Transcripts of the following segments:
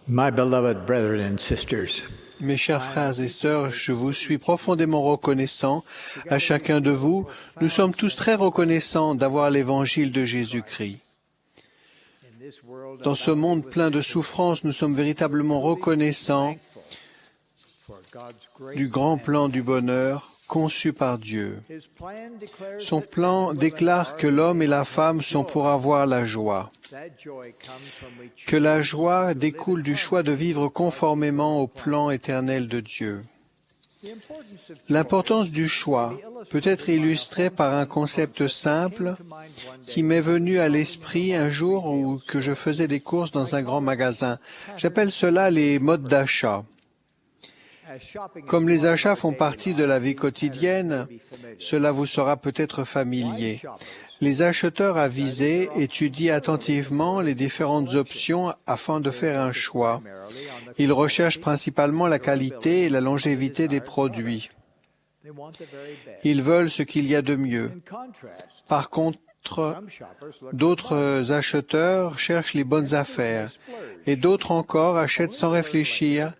My beloved brethren and sisters, Mes chers frères et sœurs, je vous suis profondément reconnaissant à chacun de vous. Nous sommes tous très reconnaissants d'avoir l'Évangile de Jésus-Christ. Dans ce monde plein de souffrances, nous sommes véritablement reconnaissants du grand plan du bonheur conçu par Dieu. Son plan déclare que l'homme et la femme sont pour avoir la joie, que la joie découle du choix de vivre conformément au plan éternel de Dieu. L'importance du choix peut être illustrée par un concept simple qui m'est venu à l'esprit un jour où que je faisais des courses dans un grand magasin. J'appelle cela les modes d'achat. Comme les achats font partie de la vie quotidienne, cela vous sera peut-être familier. Les acheteurs avisés étudient attentivement les différentes options afin de faire un choix. Ils recherchent principalement la qualité et la longévité des produits. Ils veulent ce qu'il y a de mieux. Par contre, d'autres acheteurs cherchent les bonnes affaires et d'autres encore achètent sans réfléchir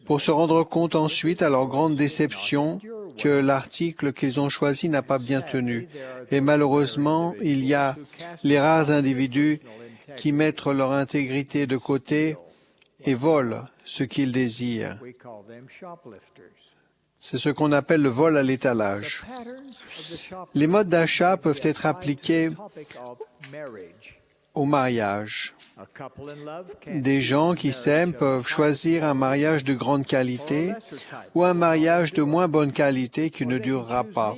pour se rendre compte ensuite, à leur grande déception, que l'article qu'ils ont choisi n'a pas bien tenu. Et malheureusement, il y a les rares individus qui mettent leur intégrité de côté et volent ce qu'ils désirent. C'est ce qu'on appelle le vol à l'étalage. Les modes d'achat peuvent être appliqués au mariage. Des gens qui s'aiment peuvent choisir un mariage de grande qualité ou un mariage de moins bonne qualité qui ne durera pas.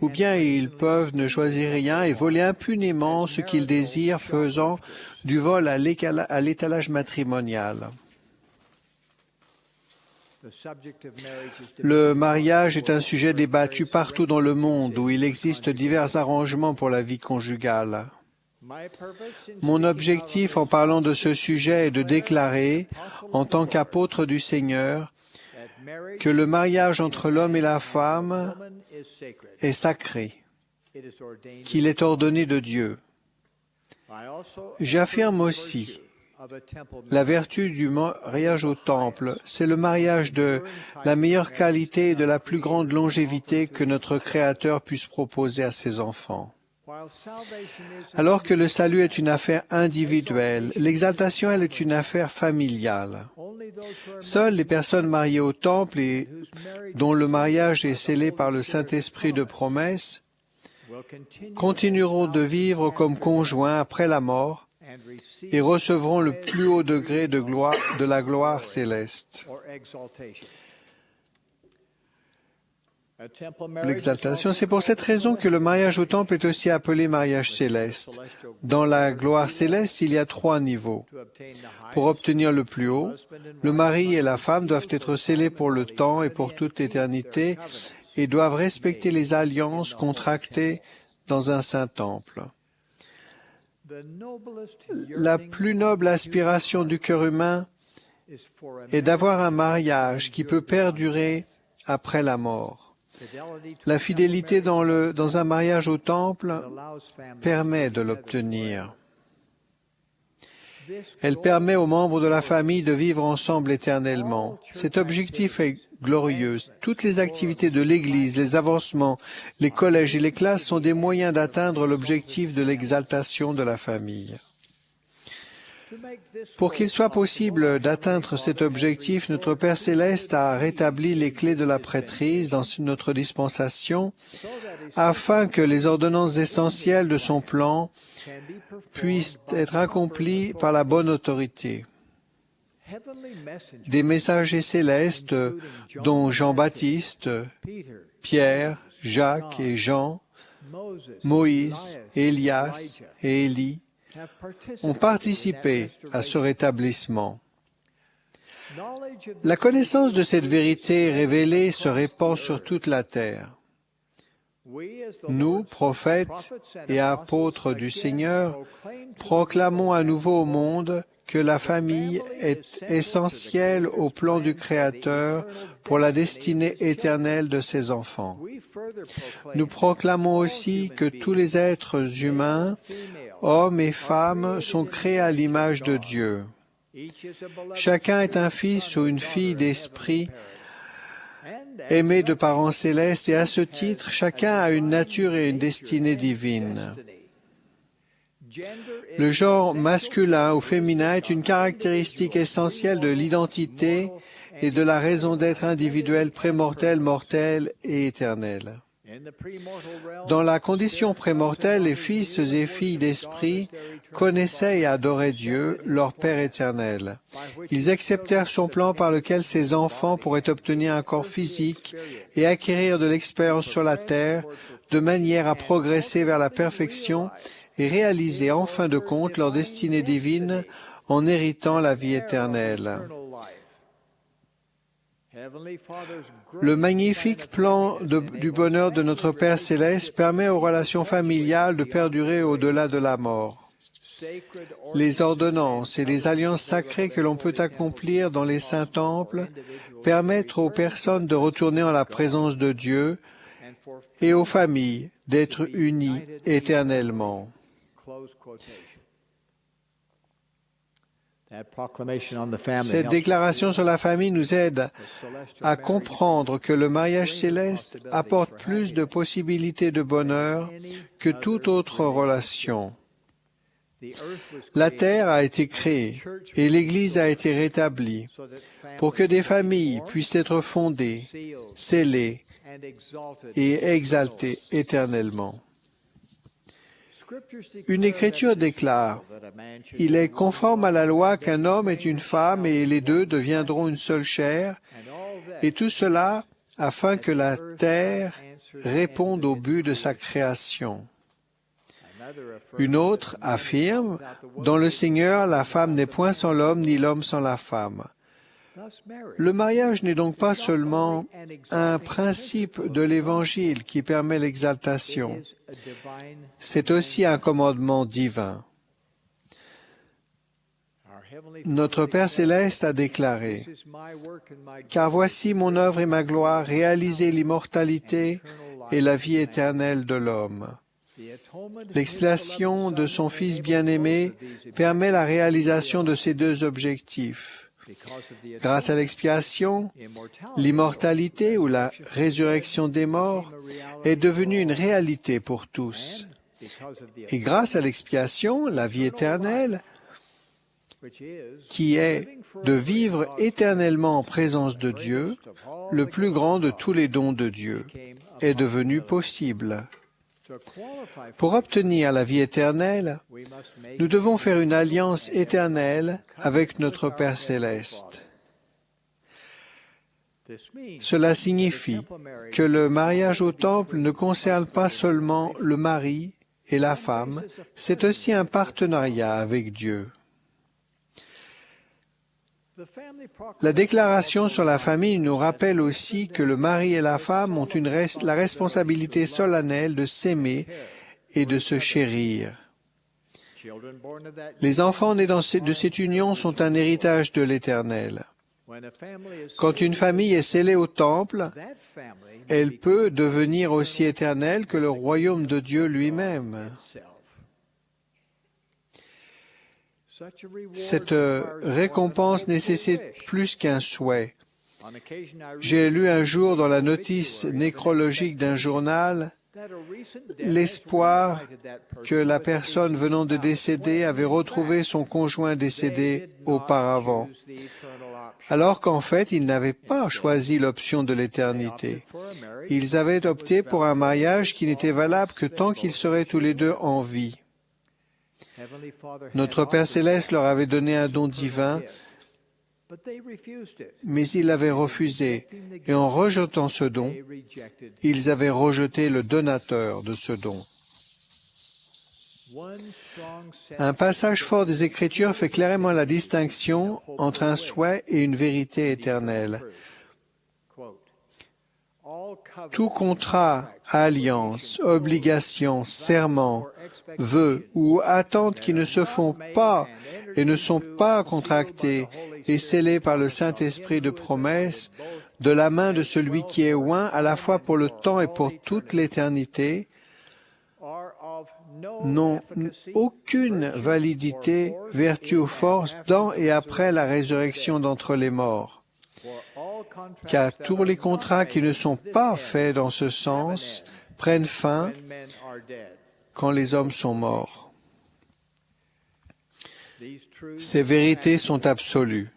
Ou bien ils peuvent ne choisir rien et voler impunément ce qu'ils désirent, faisant du vol à l'étalage matrimonial. Le mariage est un sujet débattu partout dans le monde où il existe divers arrangements pour la vie conjugale. Mon objectif en parlant de ce sujet est de déclarer, en tant qu'apôtre du Seigneur, que le mariage entre l'homme et la femme est sacré, qu'il est ordonné de Dieu. J'affirme aussi la vertu du mariage au temple, c'est le mariage de la meilleure qualité et de la plus grande longévité que notre Créateur puisse proposer à ses enfants. Alors que le salut est une affaire individuelle, l'exaltation, elle, est une affaire familiale. Seules les personnes mariées au temple et dont le mariage est scellé par le Saint-Esprit de promesse continueront de vivre comme conjoints après la mort et recevront le plus haut degré de gloire, de la gloire céleste. L'exaltation, c'est pour cette raison que le mariage au temple est aussi appelé mariage céleste. Dans la gloire céleste, il y a 3 niveaux. Pour obtenir le plus haut, le mari et la femme doivent être scellés pour le temps et pour toute éternité et doivent respecter les alliances contractées dans un saint temple. La plus noble aspiration du cœur humain est d'avoir un mariage qui peut perdurer après la mort. La fidélité dans un mariage au temple permet de l'obtenir. Elle permet aux membres de la famille de vivre ensemble éternellement. Cet objectif est glorieux. Toutes les activités de l'Église, les avancements, les collèges et les classes sont des moyens d'atteindre l'objectif de l'exaltation de la famille. Pour qu'il soit possible d'atteindre cet objectif, notre Père Céleste a rétabli les clés de la prêtrise dans notre dispensation afin que les ordonnances essentielles de son plan puissent être accomplies par la bonne autorité. Des messagers célestes, dont Jean-Baptiste, Pierre, Jacques et Jean, Moïse, Élias et Élie, ont participé à ce rétablissement. La connaissance de cette vérité révélée se répand sur toute la terre. Nous, prophètes et apôtres du Seigneur, proclamons à nouveau au monde que la famille est essentielle au plan du Créateur pour la destinée éternelle de ses enfants. Nous proclamons aussi que tous les êtres humains, hommes et femmes, sont créés à l'image de Dieu. Chacun est un fils ou une fille d'esprit, aimé de parents célestes, et à ce titre, chacun a une nature et une destinée divine. Le genre masculin ou féminin est une caractéristique essentielle de l'identité et de la raison d'être individuelle, prémortelle, mortelle et éternelle. Dans la condition prémortelle, les fils et filles d'esprit connaissaient et adoraient Dieu, leur Père éternel. Ils acceptèrent son plan par lequel ces enfants pourraient obtenir un corps physique et acquérir de l'expérience sur la terre, de manière à progresser vers la perfection et réaliser en fin de compte leur destinée divine en héritant la vie éternelle. Le magnifique plan du bonheur de notre Père céleste permet aux relations familiales de perdurer au-delà de la mort. Les ordonnances et les alliances sacrées que l'on peut accomplir dans les saints temples permettent aux personnes de retourner en la présence de Dieu et aux familles d'être unies éternellement. Cette déclaration sur la famille nous aide à comprendre que le mariage céleste apporte plus de possibilités de bonheur que toute autre relation. La terre a été créée et l'Église a été rétablie pour que des familles puissent être fondées, scellées et exaltées éternellement. Une écriture déclare « Il est conforme à la loi qu'un homme est une femme et les deux deviendront une seule chair, et tout cela afin que la terre réponde au but de sa création. » Une autre affirme « Dans le Seigneur, la femme n'est point sans l'homme, ni l'homme sans la femme. » Le mariage n'est donc pas seulement un principe de l'Évangile qui permet l'exaltation, c'est aussi un commandement divin. Notre Père céleste a déclaré « Car voici mon œuvre et ma gloire, réaliser l'immortalité et la vie éternelle de l'homme. » L'expiation de son Fils bien-aimé permet la réalisation de ces deux objectifs. Grâce à l'expiation, l'immortalité ou la résurrection des morts est devenue une réalité pour tous. Et grâce à l'expiation, la vie éternelle, qui est de vivre éternellement en présence de Dieu, le plus grand de tous les dons de Dieu, est devenue possible. Pour obtenir la vie éternelle, nous devons faire une alliance éternelle avec notre Père céleste. Cela signifie que le mariage au temple ne concerne pas seulement le mari et la femme, c'est aussi un partenariat avec Dieu. La déclaration sur la famille nous rappelle aussi que le mari et la femme ont la responsabilité solennelle de s'aimer et de se chérir. Les enfants nés de cette union sont un héritage de l'Éternel. Quand une famille est scellée au temple, elle peut devenir aussi éternelle que le royaume de Dieu lui-même. Cette récompense nécessite plus qu'un souhait. J'ai lu un jour dans la notice nécrologique d'un journal l'espoir que la personne venant de décéder avait retrouvé son conjoint décédé auparavant, alors qu'en fait, ils n'avaient pas choisi l'option de l'éternité. Ils avaient opté pour un mariage qui n'était valable que tant qu'ils seraient tous les deux en vie. Notre Père céleste leur avait donné un don divin, mais ils l'avaient refusé, et en rejetant ce don, ils avaient rejeté le donateur de ce don. Un passage fort des Écritures fait clairement la distinction entre un souhait et une vérité éternelle. Tout contrat, alliance, obligation, serment, vœu ou attente qui ne se font pas et ne sont pas contractés et scellés par le Saint-Esprit de promesse de la main de celui qui est oint à la fois pour le temps et pour toute l'éternité n'ont aucune validité, vertu ou force dans et après la résurrection d'entre les morts. Car tous les contrats qui ne sont pas faits dans ce sens prennent fin quand les hommes sont morts. Ces vérités sont absolues.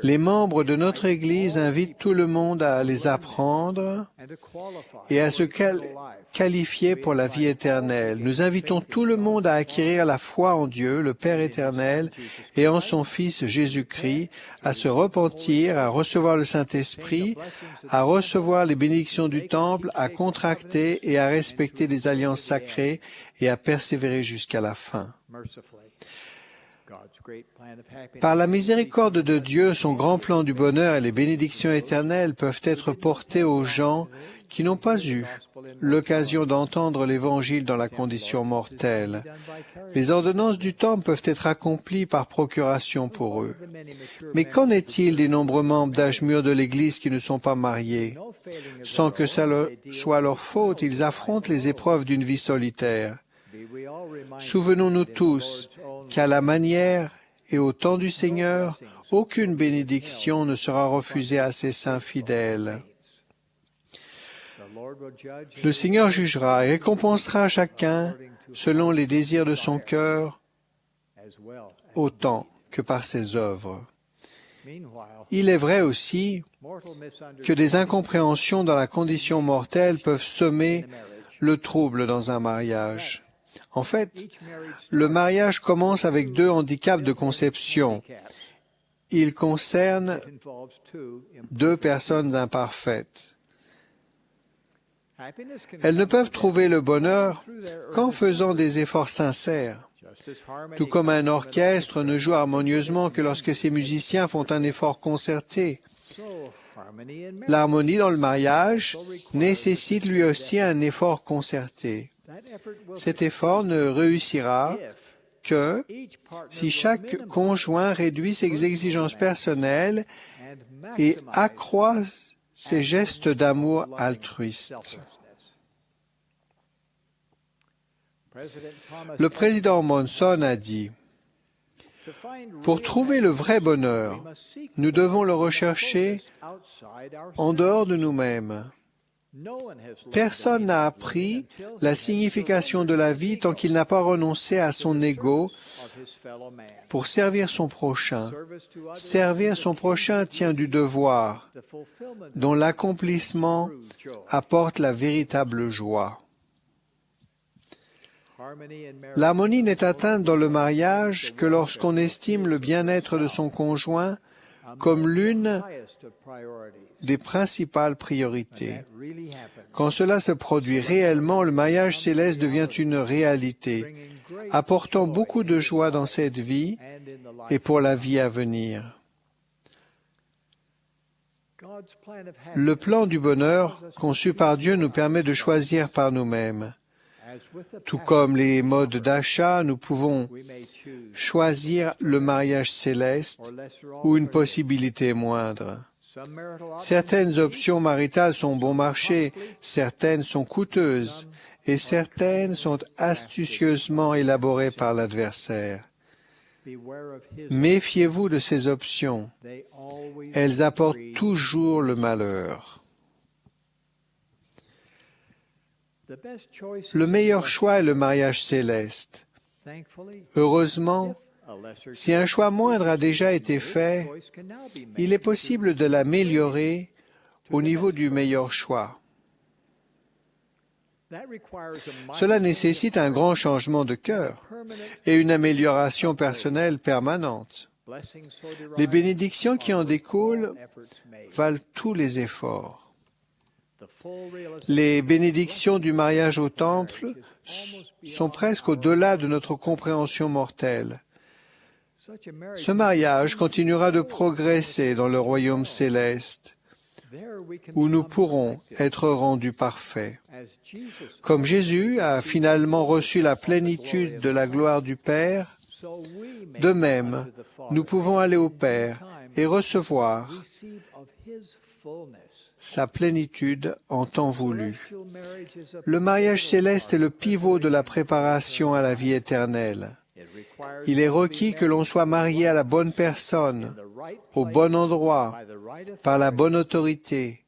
Les membres de notre Église invitent tout le monde à les apprendre et à se qualifier pour la vie éternelle. Nous invitons tout le monde à acquérir la foi en Dieu, le Père éternel, et en son Fils Jésus-Christ, à se repentir, à recevoir le Saint-Esprit, à recevoir les bénédictions du Temple, à contracter et à respecter des alliances sacrées et à persévérer jusqu'à la fin. Par la miséricorde de Dieu, son grand plan du bonheur et les bénédictions éternelles peuvent être portées aux gens qui n'ont pas eu l'occasion d'entendre l'Évangile dans la condition mortelle. Les ordonnances du Temple peuvent être accomplies par procuration pour eux. Mais qu'en est-il des nombreux membres d'âge mûr de l'Église qui ne sont pas mariés? Sans que ça soit leur faute, ils affrontent les épreuves d'une vie solitaire. Souvenons-nous tous qu'à la manière et au temps du Seigneur, aucune bénédiction ne sera refusée à ses saints fidèles. Le Seigneur jugera et récompensera chacun selon les désirs de son cœur, autant que par ses œuvres. Il est vrai aussi que des incompréhensions dans la condition mortelle peuvent semer le trouble dans un mariage. En fait, le mariage commence avec 2 handicaps de conception. Il concerne 2 personnes imparfaites. Elles ne peuvent trouver le bonheur qu'en faisant des efforts sincères. Tout comme un orchestre ne joue harmonieusement que lorsque ses musiciens font un effort concerté. L'harmonie dans le mariage nécessite lui aussi un effort concerté. Cet effort ne réussira que si chaque conjoint réduit ses exigences personnelles et accroît ses gestes d'amour altruistes. Le président Monson a dit, « Pour trouver le vrai bonheur, nous devons le rechercher en dehors de nous-mêmes. Personne n'a appris la signification de la vie tant qu'il n'a pas renoncé à son ego pour servir son prochain. Servir son prochain tient du devoir, dont l'accomplissement apporte la véritable joie. L'harmonie n'est atteinte dans le mariage que lorsqu'on estime le bien-être de son conjoint comme l'une des principales priorités. Quand cela se produit réellement, le mariage céleste devient une réalité, apportant beaucoup de joie dans cette vie et pour la vie à venir. Le plan du bonheur conçu par Dieu nous permet de choisir par nous-mêmes. Tout comme les modes d'achat, nous pouvons choisir le mariage céleste ou une possibilité moindre. Certaines options maritales sont bon marché, certaines sont coûteuses et certaines sont astucieusement élaborées par l'adversaire. Méfiez-vous de ces options. Elles apportent toujours le malheur. Le meilleur choix est le mariage céleste. Heureusement, si un choix moindre a déjà été fait, il est possible de l'améliorer au niveau du meilleur choix. Cela nécessite un grand changement de cœur et une amélioration personnelle permanente. Les bénédictions qui en découlent valent tous les efforts. Les bénédictions du mariage au Temple sont presque au-delà de notre compréhension mortelle. Ce mariage continuera de progresser dans le royaume céleste, où nous pourrons être rendus parfaits. Comme Jésus a finalement reçu la plénitude de la gloire du Père, De même, nous pouvons aller au Père et recevoir sa plénitude en temps voulu. Le mariage céleste est le pivot de la préparation à la vie éternelle. Il est requis que l'on soit marié à la bonne personne, au bon endroit, par la bonne autorité,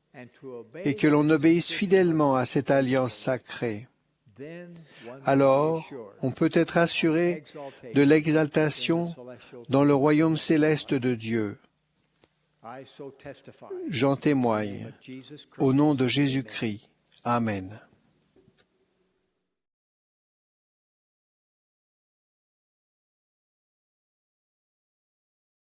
et que l'on obéisse fidèlement à cette alliance sacrée. Alors, on peut être assuré de l'exaltation dans le royaume céleste de Dieu. J'en témoigne. Au nom de Jésus-Christ. Amen.